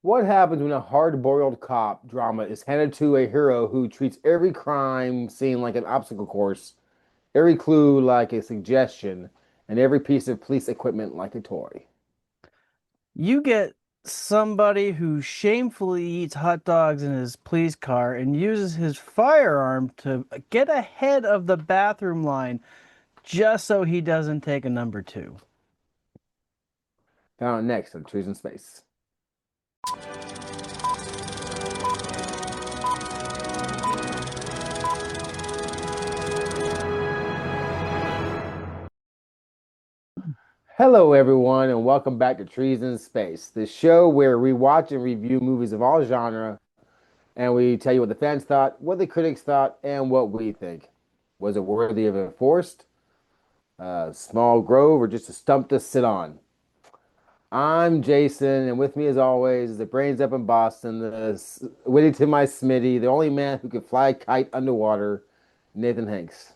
What happens when a hard-boiled cop drama is handed to a hero who treats every crime scene like an obstacle course, every clue like a suggestion, and every piece of police equipment like a toy? You get somebody who shamefully eats hot dogs in his police car and uses his firearm to get ahead of the bathroom line just so he doesn't take a number two. Found next on Trees in Space. Hello, everyone, and welcome back to Trees in Space, the show where we watch and review movies of all genre, and we tell you what the fans thought, what the critics thought, and what we think. Was it worthy of a forest, a small grove, or just a stump to sit on? I'm Jason, and with me, as always, is the brains up in Boston, the witty to my Smitty, the only man who can fly a kite underwater, Nathan Hanks.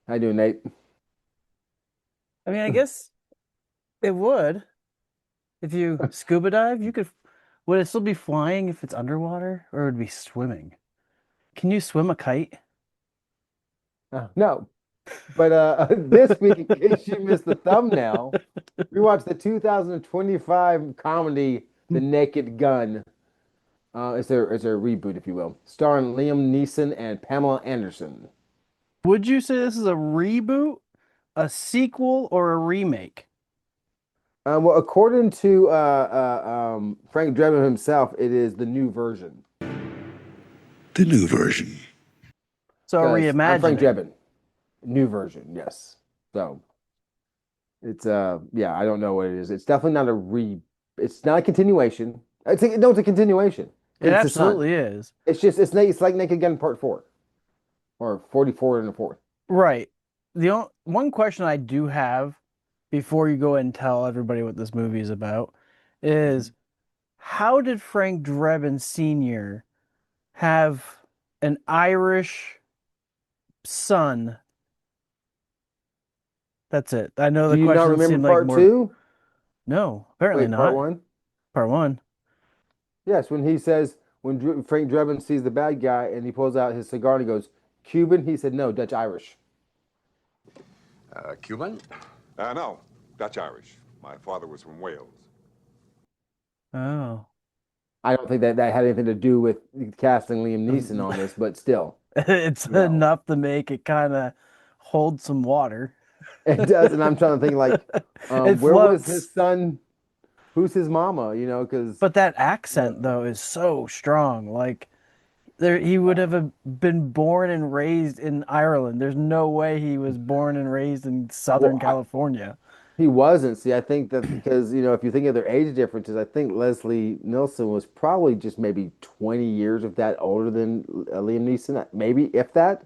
How you doing, Nate? I guess it would. If you scuba dive, you could. Would it still be flying if it's underwater, or would it be swimming? Can you swim a kite? No. But this week, in case you missed the thumbnail, we watched the 2025 comedy The Naked Gun. It's a reboot, if you will, starring Liam Neeson and Pamela Anderson. Would you say this is a reboot, a sequel, or a remake? Well, according to Frank Drebin himself, it is the new version. The new version. So a Because I'm Frank reimagining. Drebin, new version, yes. So it's yeah, I don't know what it is. It's definitely not a re. It's not a continuation. No, it's a continuation. It It's the son. absolutely is. It's like Naked Gun Part 4 or 44 and a fourth. Right. One question I do have before you go and tell everybody what this movie is about is how did Frank Drebin Sr. have an Irish son? That's it. I know Do the you not questions remember seem like Part more. 2? No, apparently Wait, Part not. 1? Part one. Yes, when he says when Frank Drebin sees the bad guy and he pulls out his cigar and he goes, "Cuban?" He said, "No, Dutch Irish." Cuban? No, Dutch Irish. My father was from Wales. Oh. I don't think that had anything to do with casting Liam Neeson on this, but still, It's you know, enough to make it kind of hold some water. it does. And I'm trying to think like, It where was his floats. son? Who's his mama? Because But that accent though is so strong. Like he would have been born and raised in Ireland. There's no way he was born and raised in Southern well, California. he wasn't. See, I think that because if you think of their age differences, I think Leslie Nielsen was probably just maybe 20 years of that older than Liam Neeson, maybe if that.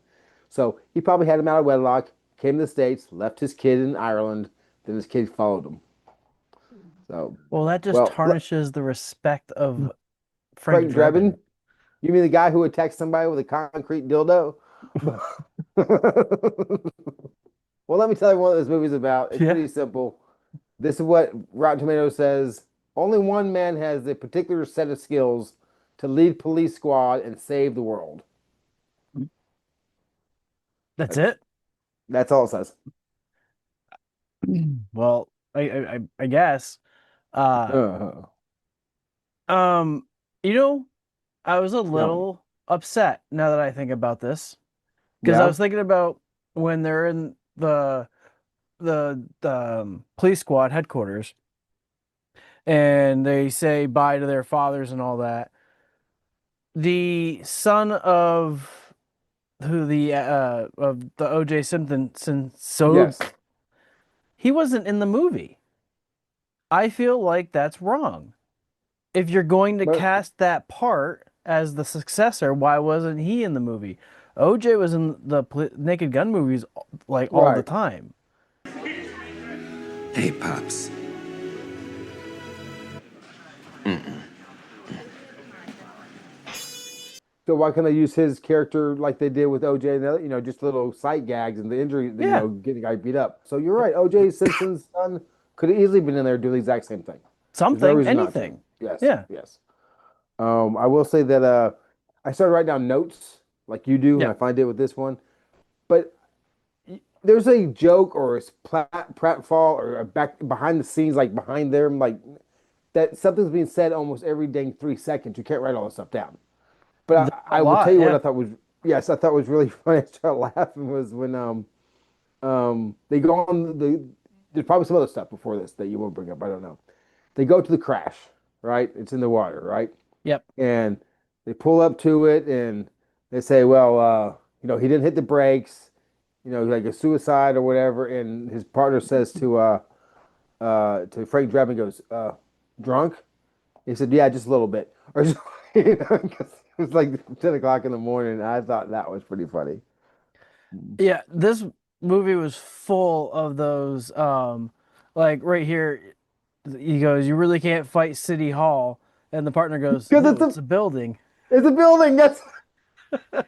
So he probably had him out of wedlock, came to the States, left his kid in Ireland, then his kid followed him. So, Well, that just well, tarnishes the respect of Frank Frank Drebin. Drebin, you mean the guy who attacked somebody with a concrete dildo? Well, let me tell you what this movie's about. It's Yeah. pretty simple. This is what Rotten Tomatoes says. Only one man has the particular set of skills to lead police squad and save the world. That's That's it. that's all it says. Well, I guess. Uh Uh, um you know, I was a no. little upset now that I think about this because I Yeah. was thinking about when they're in the police squad headquarters and they say bye to their fathers and all that. The son of the OJ Simpson, so Yes. he wasn't in the movie. I feel like that's wrong. If you're going to But cast that part as the successor, why wasn't he in the movie? OJ was in the Naked Gun movies like all the right. time. Hey, Pops. So why can't they use his character like they did with OJ and just little sight gags and the injury, Yeah, getting the guy beat up. So you're right. OJ Simpson's son could have easily been in there doing the exact same thing. There's no something, reason not to. anything. Yes, Yeah. yes. I will say that I started writing down notes like you do, and I Yeah. find it with this one. But there's a joke or a pratfall or a back behind the scenes, like behind them, like that something's being said almost every dang 3 seconds. You can't write all this stuff down. But There's a I will tell lot, you what I yeah. thought was yes, I thought was really funny. I started laughing was when they go on there's probably some other stuff before this that you won't bring up. I don't know. They go to the crash, right? It's in the water, right? Yep. And they pull up to it and they say, well, he didn't hit the brakes, like a suicide or whatever. And his partner says to Frank Drebin goes, drunk? He said, yeah, just a little bit. Or, 'cause it was like 10 o'clock in the morning. I thought that was pretty funny. Yeah, this movie was full of those like right here he goes, "You really can't fight City Hall." And the partner goes, Because "No, it's a building." it's a building. That's Which is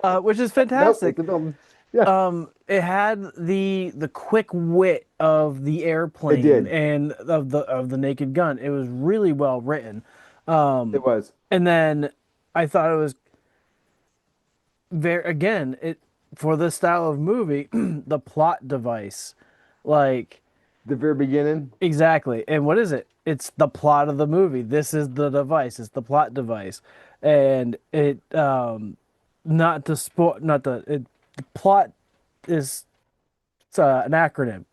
nope, it's fantastic. a building. Yeah, It had the quick wit of the it airplane did. and of the Naked Gun. It was really well written. It was. And then I thought it was very again it for this style of movie the plot device, like The very beginning. exactly. And what is it? It's the plot of the movie. This is the device. It's the plot device, and it not to spoil not the it the plot is it's an acronym.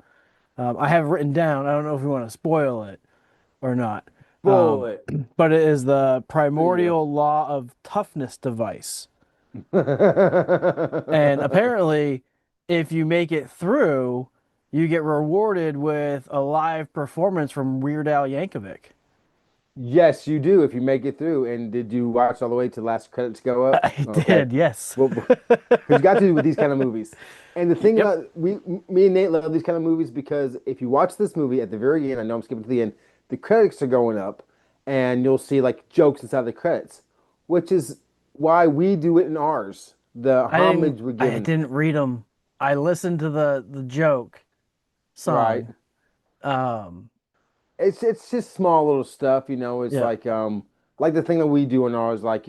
I have it written down. I don't know if we want to spoil it or not. Bullet. But it is the Yeah. primordial law of toughness device. And apparently, if you make it through, you get rewarded with a live performance from Weird Al Yankovic. Yes, you do if you make it through. And did you watch all the way to the last credits go up? I Okay. did, yes. Well, because you got to with these kind of movies. And the thing Yep. about me and Nate love these kind of movies because if you watch this movie at the very end, I know I'm skipping to the end, the credits are going up, and you'll see like jokes inside the credits, which is why we do it in ours. The homage we're I giving, didn't read them. I listened to the joke right? song. Um, It's just small little stuff, It's yeah. like the thing that we do in ours, like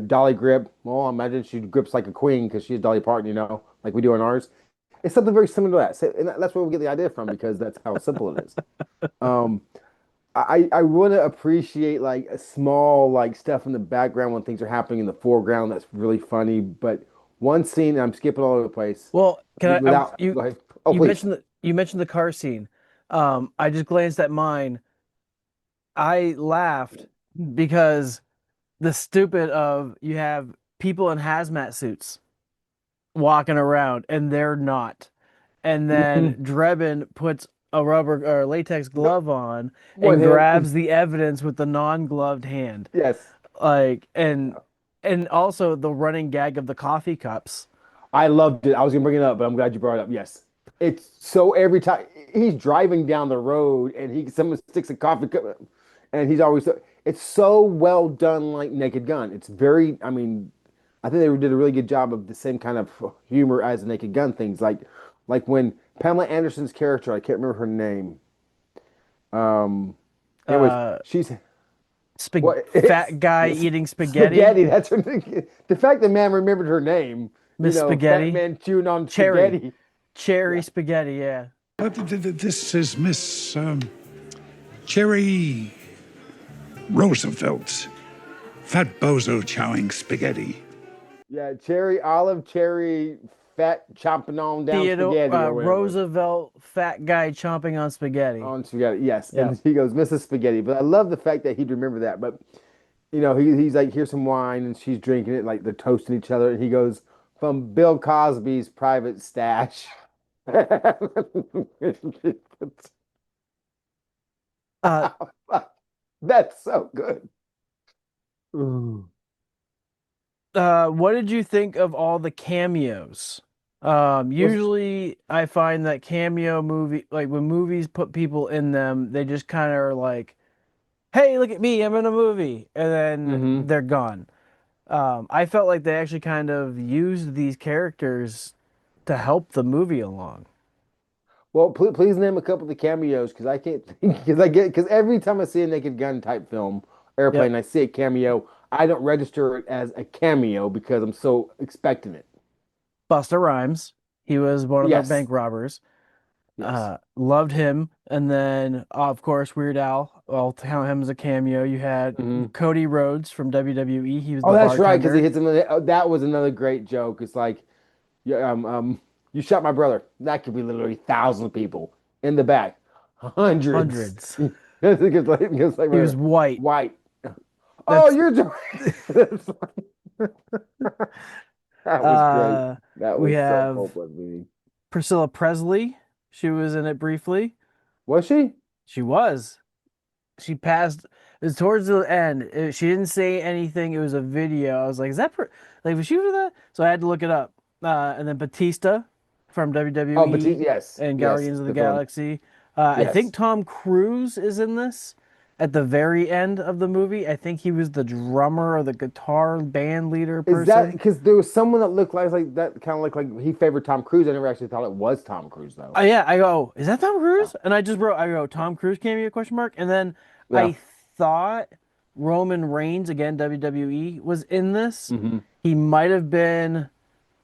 Dolly grip. Well, I imagine she grips like a queen because she's Dolly Parton, like we do in ours. It's something very similar to that, and that's where we get the idea from because that's how simple it is. Um, I want to appreciate like a small like stuff in the background when things are happening in the foreground. That's really funny, but one scene, and I'm skipping all over the place. Well, can I Without, you go ahead. Oh, please. you mentioned the car scene. I just glanced at mine. I laughed because the stupid of you have people in hazmat suits walking around and they're not. And then Mhm. Drebin puts a rubber or latex No, glove on one and hand. grabs the evidence with the non-gloved hand. Yes. Like and also the running gag of the coffee cups. I loved it. I was gonna bring it up, but I'm glad you brought it up. Yes, it's so every time he's driving down the road and someone sticks a coffee cup, and he's always it's so well done, like Naked Gun. It's very. I mean, I think they did a really good job of the same kind of humor as the Naked Gun things, like when Pamela Anderson's character, I can't remember her name. Um, anyways, Uh she's it's fat guy Miss eating spaghetti. Spaghetti. That's her name. The fact that man remembered her name, Miss Fat Spaghetti. Man chewing on Cherry. spaghetti. Cherry Yeah. spaghetti, yeah. This is Miss Cherry Roosevelt. Fat bozo chowing spaghetti. Yeah, olive cherry, fat chomping on down Theodore spaghetti or whatever. Roosevelt fat guy chomping on spaghetti. On spaghetti, yes. Yeah. And he goes, Mrs. Spaghetti. But I love the fact that he'd remember that. But, he's like, here's some wine, and she's drinking it, like they're toasting each other. And he goes, from Bill Cosby's private stash. Uh That's so good. Ooh. what did you think of all the cameos? Was Usually I find that cameo movie like when movies put people in them, they just kind of are like, "Hey, look at me, I'm in a movie," and then hmm they're gone. I felt like they actually kind of used these characters to help the movie along. Well, please name a couple of the cameos because I can't think because every time I see a Naked Gun type film, airplane, Yep. I see a cameo, I don't register it as a cameo because I'm so expecting it. Busta Rhymes. He was one of the Yes, bank robbers. yes. Loved him. And then, of course, Weird Al. I'll count him as a cameo. You had Hmm. Cody Rhodes from WWE. He was Oh, the that's right, because he bartender. hits him. That was another great joke. It's like, yeah, you shot my brother. That could be literally thousands of people in the back, hundreds. Hundreds. It's like He was white. white. Oh, That's you're doing. That's that was great. uh That we was so have hopeless, movie. Priscilla Presley. She was in it briefly. Was she? She was. She passed. It was towards the end. She didn't say anything. It was a video. I was like, "Is that like was she for that?" So I had to look it up. And then Batista from Oh, but WWE yes, and yes, Guardians of the the villain. Galaxy. I think Yes. Tom Cruise is in this at the very end of the movie. I think he was the drummer or the guitar band leader Is that person. because there was someone that looked like that kind of looked like he favored Tom Cruise? I never actually thought it was Tom Cruise though. Oh yeah, I go, is that Tom Yeah. Cruise? And I just wrote, I go, Tom Cruise cameo question mark. And then Yeah. I thought Roman Reigns, again, WWE, was in this. Hmm. He might have been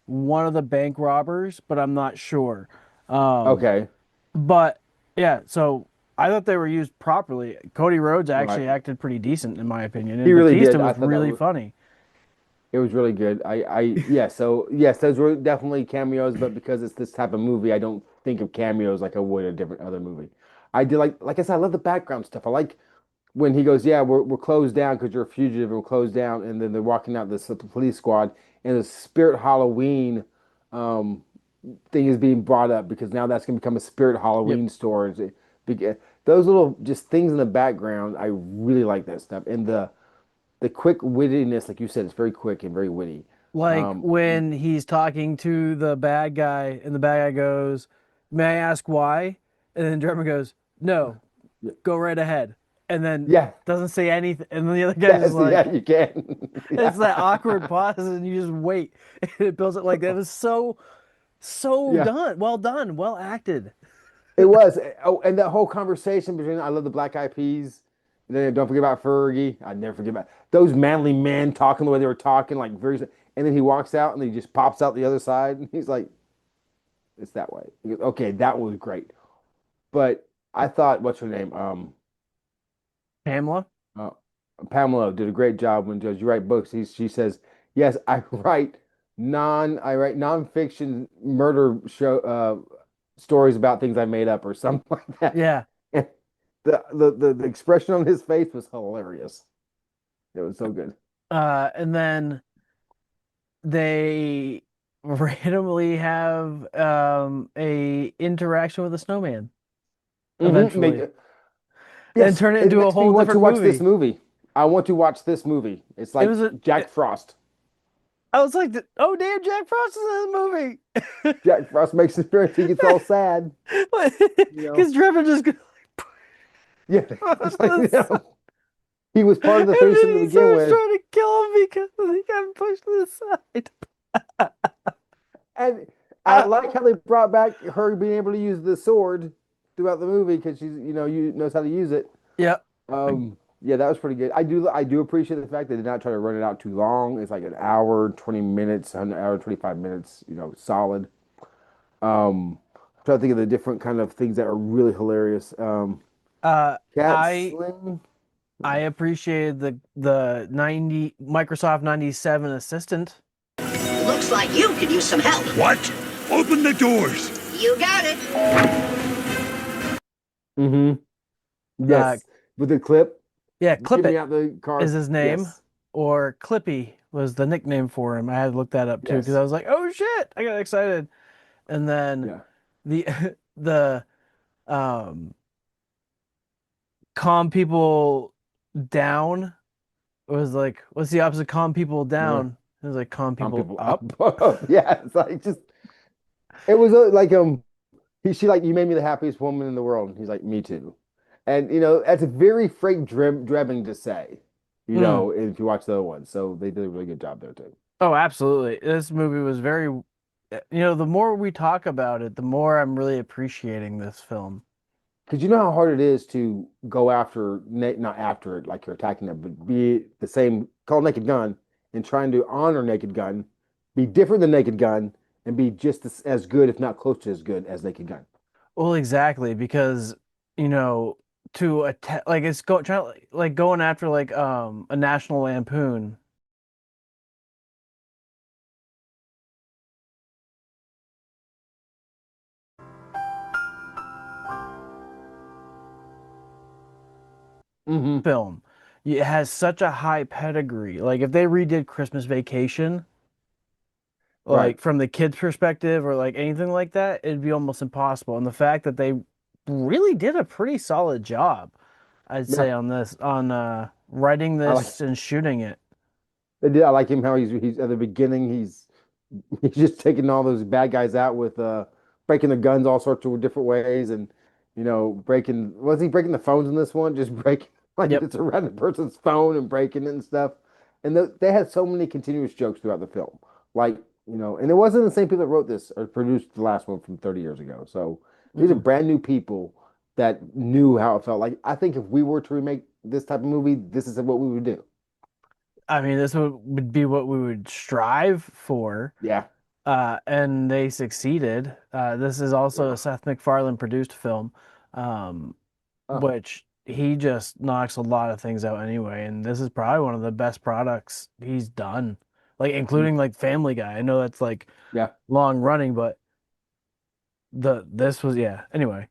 one of the bank robbers, but I'm not sure. Um, Okay. but yeah, so I thought they were used properly. Cody Rhodes Right. actually acted pretty decent, in my opinion, He and really Batista did. I was thought that really was funny. it was really good. Yeah, so yes, those were definitely cameos, but because it's this type of movie, I don't think of cameos like I would a different other movie. I did like I said, I love the background stuff. I like when he goes, yeah, we're closed down because you're a fugitive, we're closed down, and then they're walking out this police squad, and the Spirit Halloween um, thing is being brought up because now that's going to become a Spirit Yep. Halloween store. Those little just things in the background, I really like that stuff, and the quick wittiness, like you said, it's very quick and very witty. Like Um, when he's talking to the bad guy, and the bad guy goes, "May I ask why?" And then Drebin goes, "No, go right ahead." And then yeah, doesn't say anything. And then the other guy's just yes, like, yeah, you can, it's that yeah, awkward pause, and you just wait. And it builds it like that. It was so yeah. done. Well done. Well acted. It was. Oh, and that whole conversation between I love the Black Eyed Peas. And then don't forget about Fergie. I never forget about those manly men talking the way they were talking, like very. And then he walks out and he just pops out the other side, and he's like, "It's that way." He goes, okay, that was great. But I thought, what's her name? Pamela? Uh, Pamela did a great job when Judge. You write books. She says, "Yes, I write nonfiction murder show stories about things I made up or something like that." Yeah. And the expression on his face was hilarious. It was so good. And then they randomly have a interaction with a snowman Hmm. eventually, and Yes, turn it it into a makes me whole want to different watch this movie. movie. I want to watch this movie. It's It like was a. Jack Frost. I was like, oh damn, Jack Frost is in this movie. Jack Frost makes his appearance. He gets all sad. You know? Because Trevor just goes, Yeah, it's like he was part of the and threesome then to he begin starts with. trying to kill him because he got pushed to the side. And I Uh, like how they brought back her being able to use the sword throughout the movie because she's, you knows how to use it. yeah. Yeah, that was pretty good. I do appreciate the fact they did not try to run it out too long. It's like an hour, 20 minutes, an hour, 25 minutes, solid. I'm trying to think of the different kind of things that are really hilarious. Uh, Cat I Sling. I appreciated the 90 Microsoft 97 assistant. Looks like you could use some help. What? Open the doors. You got it. Mm-hmm. Uh, Yes. With the clip, yeah, Clip giving It out the is card. his name, Yes. or Clippy was the nickname for him. I had to look that up too because Yes. I was like, oh shit, I got excited. And then Yeah. the the um calm people down was like, what's the opposite of calm people Yeah. down? It was like calm Some people people up. up. Yeah. It's like just, it was like, she like, you made me the happiest woman in the world. And he's like, me too. And, that's a very Frank Drebin to say, Mm. if you watch the other one. So they did a really good job there too. Oh, absolutely. This movie was the more we talk about it, the more I'm really appreciating this film. because you know how hard it is to go after, not after it like you're attacking them, but be the same, call Naked Gun, and trying to honor Naked Gun, be different than Naked Gun, and be just as good, if not close to as good as Naked Gun. Well, exactly, because you know, to attack like it's go trying like going after like a National Lampoon. Hmm. Film. It has such a high pedigree. Like if they redid Christmas Vacation, Right. like from the kids' perspective or like anything like that, it'd be almost impossible. And the fact that they really did a pretty solid job, I'd Yeah. say, on this, on writing I like this and shooting it. I like him how he's at the beginning he's just taking all those bad guys out with breaking the guns all sorts of different ways and breaking was he breaking the phones in this one? Just breaking like Yep. it's a random person's phone and breaking it and stuff. And they had so many continuous jokes throughout the film. Like, and it wasn't the same people that wrote this or produced the last one from 30 years ago. So these are Mm-mm. brand new people that knew how it felt. Like I think if we were to remake this type of movie, this is what we would do. I mean, this would be what we would strive for, Yeah. and they succeeded. This is also a Yeah. Seth MacFarlane produced film, um, Oh. which he just knocks a lot of things out anyway. And this is probably one of the best products he's done, like Mm. including like Family Guy. I know that's like Yeah. long running, but this was yeah. Anyway,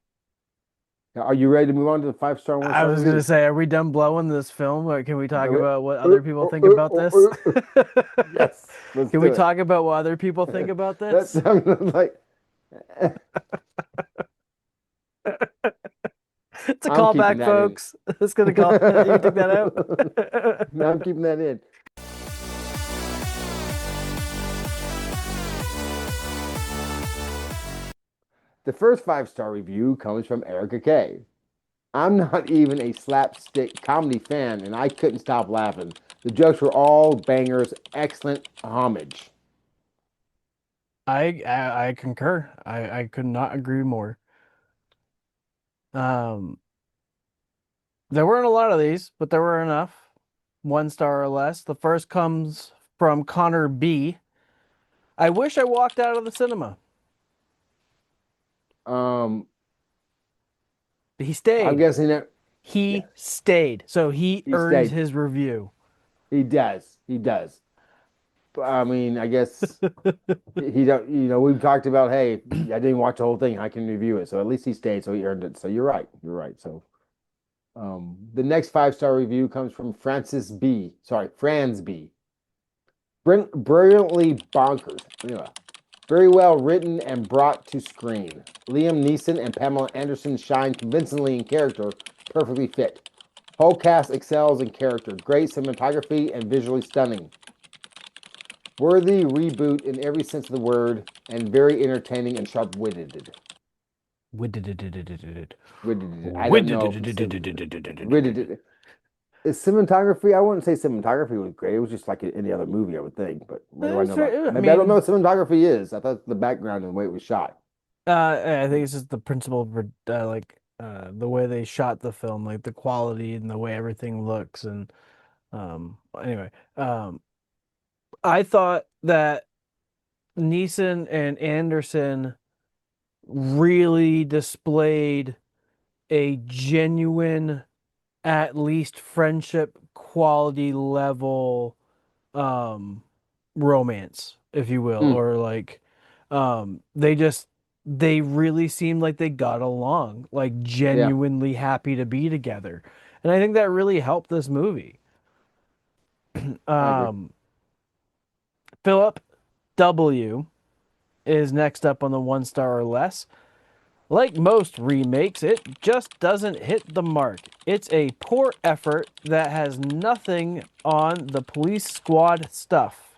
Are you ready to move on to the five-star I one-star was gonna reviews? say, are we done blowing this film, or can we talk No, about what other people think about this? yes, let's Can do we it. talk about what other people think about That's this? I'm like It's a I'm keeping callback, that in. folks. It's gonna call. You took that out. No, I'm keeping that in. The first five-star review comes from Erica K. I'm not even a slapstick comedy fan, and I couldn't stop laughing. The jokes were all bangers. Excellent homage. I concur. I could not agree more. Um, there weren't a lot of these, but there were enough. 1 star or less. The first comes from Connor B. I wish I walked out of the cinema. Um, He I'm stayed. guessing that He yes, stayed. So he he earned stayed. his review. He does. He does. But I mean, I guess he don't. We've talked about, hey, I didn't watch the whole thing. I can review it. So at least he stayed. So he earned it. So you're right. You're right. So the next five-star review comes from Francis B. Sorry, Franz B. Brilliantly bonkers. Yeah. Very well written and brought to screen. Liam Neeson and Pamela Anderson shine convincingly in character, perfectly fit. Whole cast excels in character. Great cinematography and visually stunning. Worthy reboot in every sense of the word, and very entertaining and sharp-witted. Witted. I don't know if it's witted. Cinematography, I wouldn't say cinematography was great. It was just like any other movie, I would think. But what do I know about? I Maybe I don't know mean, what cinematography is. I thought the background and the way it was shot. I think it's just the principle for the way they shot the film, like the quality and the way everything looks. And anyway, I thought that Neeson and Anderson really displayed a genuine, at least friendship quality level um romance, if you will, Mm, or like they really seemed like they got along, like yeah, genuinely happy to be together. And I think that really helped this movie. I agree. Um Philip W is next up on the 1 star or less. Like most remakes, it just doesn't hit the mark. It's a poor effort that has nothing on the police squad stuff.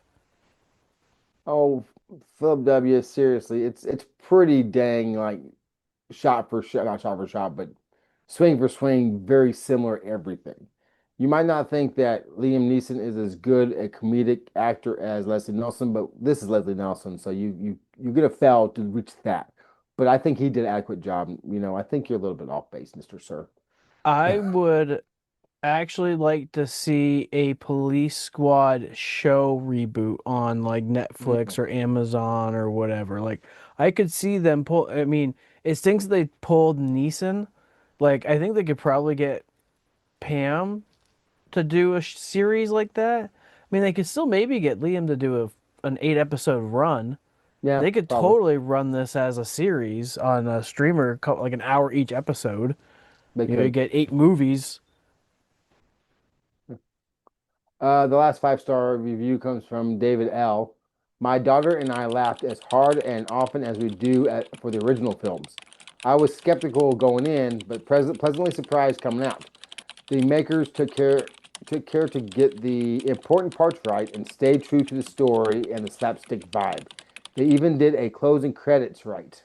Oh, Philip W. Seriously, it's pretty dang like shot for shot, not shot for shot, but swing for swing, very similar everything. You might not think that Liam Neeson is as good a comedic actor as Leslie Nelson, but this is Leslie Nelson, so you're gonna fail to reach that. but I think he did an adequate job. I think you're a little bit off base, Mr. Sir. I would actually like to see a police squad show reboot on like Netflix Mm. or Amazon or whatever. Like I could see them pull I mean, it's things they pulled Neeson. Like I think they could probably get Pam to do a series like that. I mean, they could still maybe get Liam to do an 8 episode run. Yeah, They could probably. totally run this as a series on a streamer, like an hour each episode. They You could. get 8 movies. The last 5-star review comes from David L. My daughter and I laughed as hard and often as we do for the original films. I was skeptical going in, but pleasantly surprised coming out. The makers took care to get the important parts right and stay true to the story and the slapstick vibe. They even did a closing credits right,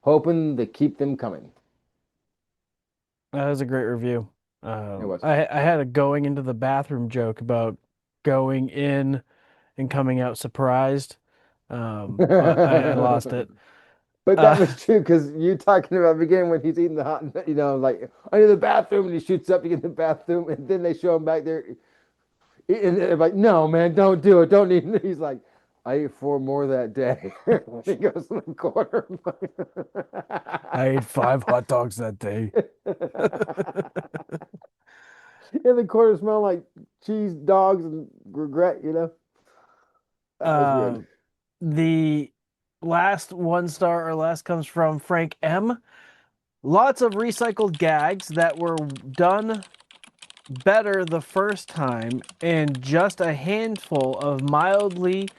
hoping to keep them coming. That was a great review. It was. I had a going into the bathroom joke about going in and coming out surprised. But I lost it. But that Uh, was true because you talking about the beginning when he's eating the hot, like I need the bathroom, and he shoots up to get in the bathroom, and then they show him back there, and they're like, "No, man, don't do it, don't eat." He's like, "I ate 4 more that day." He goes in the corner. I ate 5 hot dogs that day. In the corner, smell like cheese, dogs, and regret. That was Uh, good. the last 1 star or less comes from Frank M. Lots of recycled gags that were done better the first time, and just a handful of mildly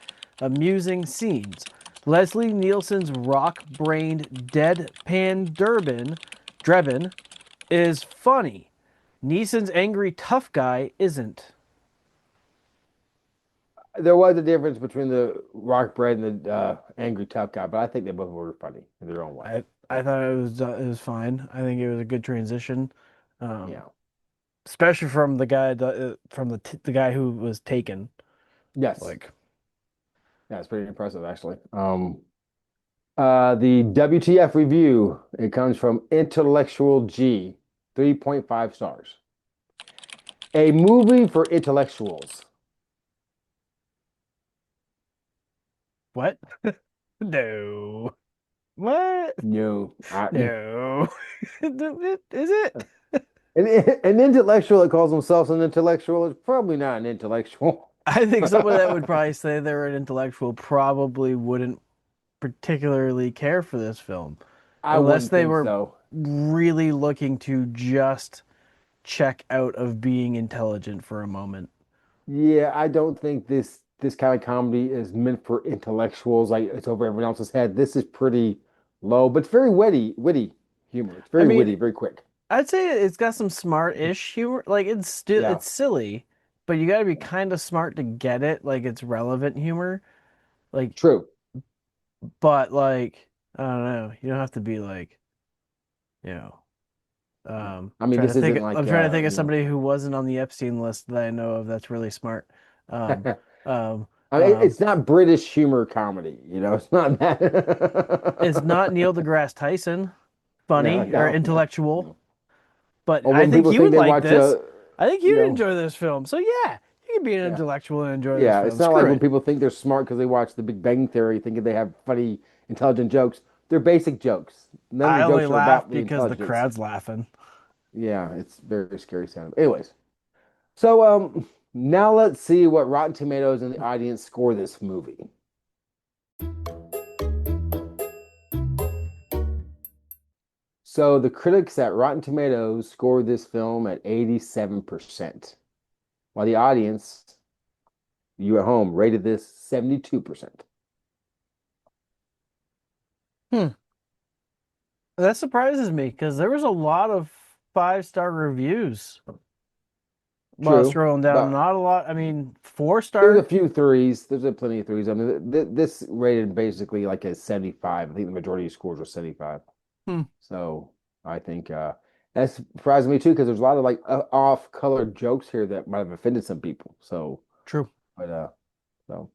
amusing scenes. Leslie Nielsen's rock-brained deadpan Drebin is funny. Neeson's angry tough guy isn't. There was a difference between the rock bread and the angry tough guy, but I think they both were funny in their own way. I thought it was fine. I think it was a good transition, Yeah. especially from the guy from the guy who was taken. Yes. Like, Yeah, it's pretty impressive actually. The WTF review, it comes from Intellectual G, 3.5 stars. A movie for intellectuals. what? No. What? No. No. Is it? An intellectual that calls themselves an intellectual is probably not an intellectual. I think someone that would probably say they're an intellectual probably wouldn't particularly care for this film I unless wouldn't they think were so. really looking to just check out of being intelligent for a moment. Yeah, I don't think this kind of comedy is meant for intellectuals. Like it's over everyone else's head. This is pretty low, but it's very witty humor. It's I very mean, witty, very quick. I'd say it's got some smart-ish humor. Like it's still Yeah, it's silly, but you got to be kind of smart to get it. Like it's relevant humor. Like, true. but like I don't know. You don't have to be like, you know. Yeah. I mean, this isn't I'm like trying to think of somebody who wasn't on the Epstein list that I know of that's really smart. Um, um, I mean, um, it's not British humor comedy. It's not it's that. not Neil deGrasse Tyson, No, funny or no, no, intellectual, no. but Or I when think people you think would they like watch this. I think you you'd know, enjoy this film. So yeah, you can be an yeah, intellectual and enjoy this yeah. It's film. not like Screw when it. people think they're smart because they watch The Big Bang Theory, thinking they have funny, intelligent jokes. They're basic jokes. None of I the only jokes are laugh about the because the intelligence. crowd's laughing. Yeah, it's very scary sound. Anyways, so now let's see what Rotten Tomatoes and the audience score this movie. So the critics at Rotten Tomatoes scored this film at 87%, while the audience, you at home, rated this 72%. Hmm. That surprises me because there was a lot of 5 star reviews while True, scrolling down. but Not a lot. I mean, four there's a star. few threes. There's a plenty of threes. I mean, this rated basically like a 75. I think the majority of scores were 75. Hmm. So I think that surprised me too because there's a lot of like off-color jokes here that might have offended some people. So, True. but so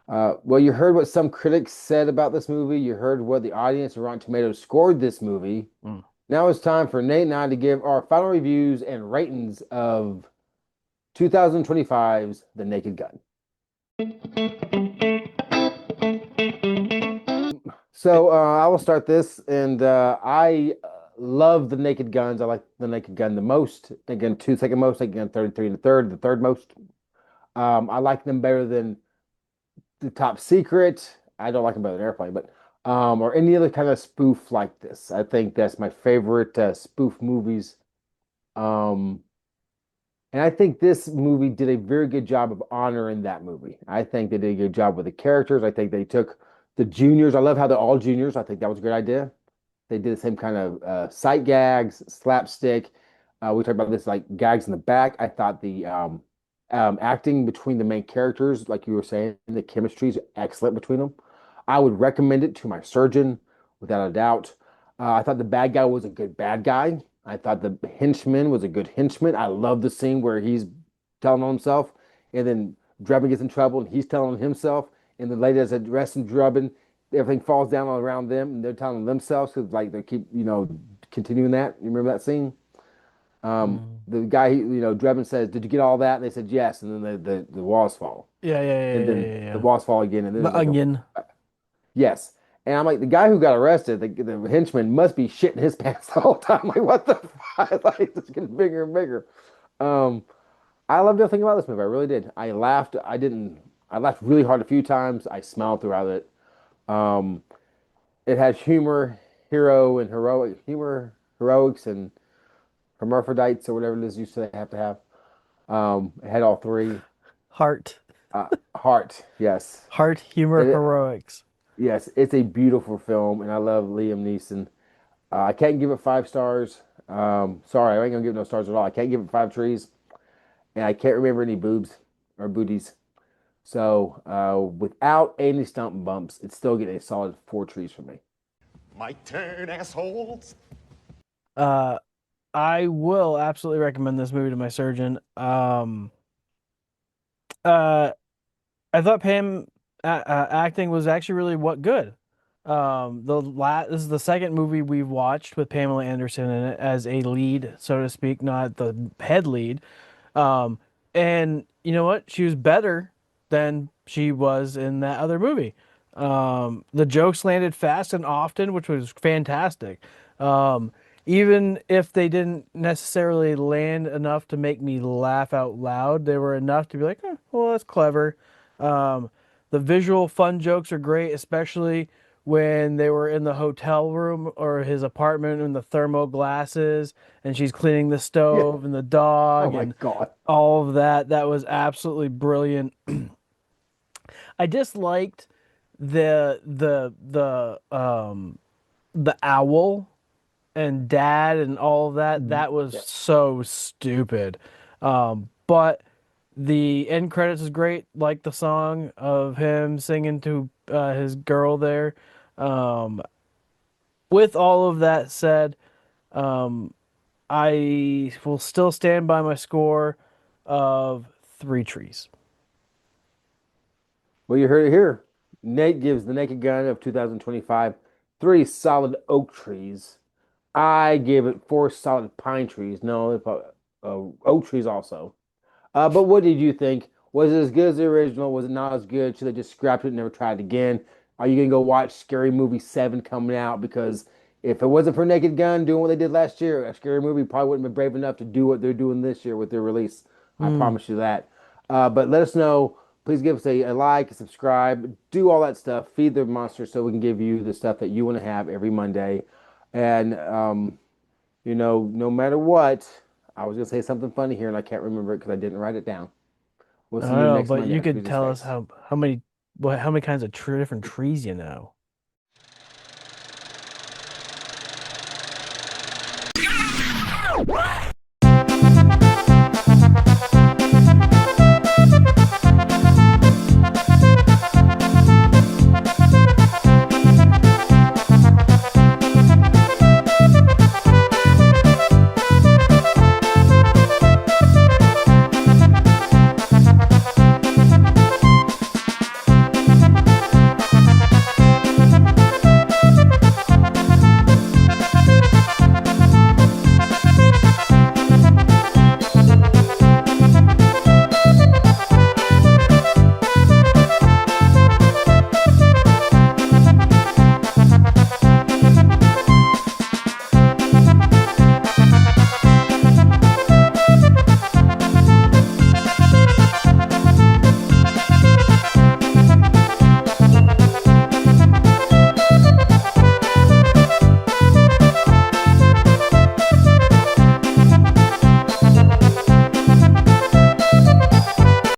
Well, you heard what some critics said about this movie. You heard what the audience and Rotten Tomatoes scored this movie. Mm. Now it's time for Nate and I to give our final reviews and ratings of 2025's The Naked Gun. So I will start this, and I love The Naked Guns. I like The Naked Gun the most. Again, two second most. Again, 33 and the third most. I like them better than The Top Secret. I don't like them better than Airplane, but or any other kind of spoof like this. I think that's my favorite spoof movies. Um, and I think this movie did a very good job of honoring that movie. I think they did a good job with the characters. I think they took the juniors. I love how they're all juniors. I think that was a great idea. They did the same kind of sight gags, slapstick. We talked about this like gags in the back. I thought the acting between the main characters, like you were saying, the chemistry is excellent between them. I would recommend it to my surgeon without a doubt. I thought the bad guy was a good bad guy. I thought the henchman was a good henchman. I love the scene where he's telling on himself, and then Drebin gets in trouble, and he's telling on himself, and the lady that's arresting Drebin, everything falls down all around them, and they're telling themselves because like they keep continuing that. You remember that scene? The guy, Drebin says, "Did you get all that?" And they said yes, and then the walls fall, Yeah, and then yeah. the walls fall again, and then The there's like Onion. yes. And I'm like, the guy who got arrested, the henchman, must be shitting his pants the whole time. Like, what the fuck? Like, it's just getting bigger and bigger. Um, I loved everything about this movie. I really did. I laughed. I laughed really hard a few times. I smiled throughout it. Um, it had humor, heroics, and hermaphrodites or whatever it is you say they have to have. It had all three. Heart. Heart, yes. Heart, humor, It, heroics. yes, it's a beautiful film, and I love Liam Neeson. I can't give it 5 stars. Sorry, I ain't gonna give it no stars at all. I can't give it 5 trees, and I can't remember any boobs or booties. So, without any stump bumps, it's still getting a solid 4 trees from me. My turn, assholes. I will absolutely recommend this movie to my surgeon. I thought Pam acting was actually really good. This is the second movie we've watched with Pamela Anderson in it as a lead, so to speak, not the head lead. And you know what? She was better than she was in that other movie. The jokes landed fast and often, which was fantastic. Even if they didn't necessarily land enough to make me laugh out loud, they were enough to be like, well, that's clever. The visual fun jokes are great, especially when they were in the hotel room or his apartment in the thermo glasses and she's cleaning the stove and the Oh dog my and God. all of that. That was absolutely brilliant. I disliked the owl and dad and all of that. That was Yeah. so stupid. But the end credits is great, like the song of him singing to his girl there. With all of that said, I will still stand by my score of 3 trees. Well, you heard it here. Nate gives The Naked Gun of 2025 3 solid oak trees. I gave it 4 solid pine trees. No, oak trees also. But what did you think? Was it as good as the original? Was it not as good? Should they just scrapped it and never tried it again? Are you gonna go watch Scary Movie 7 coming out? Because if it wasn't for Naked Gun doing what they did last year, a Scary Movie probably wouldn't be brave enough to do what they're doing this year with their release. I promise you that. But let us know. Please give us a like, subscribe, do all that stuff. Feed the monster so we can give you the stuff that you want to have every Monday. And no matter what, I was gonna say something funny here and I can't remember it because I didn't write it down. We'll I see don't you know, next but Monday you on could Tuesday tell us Space. how many kinds of different trees you know. What?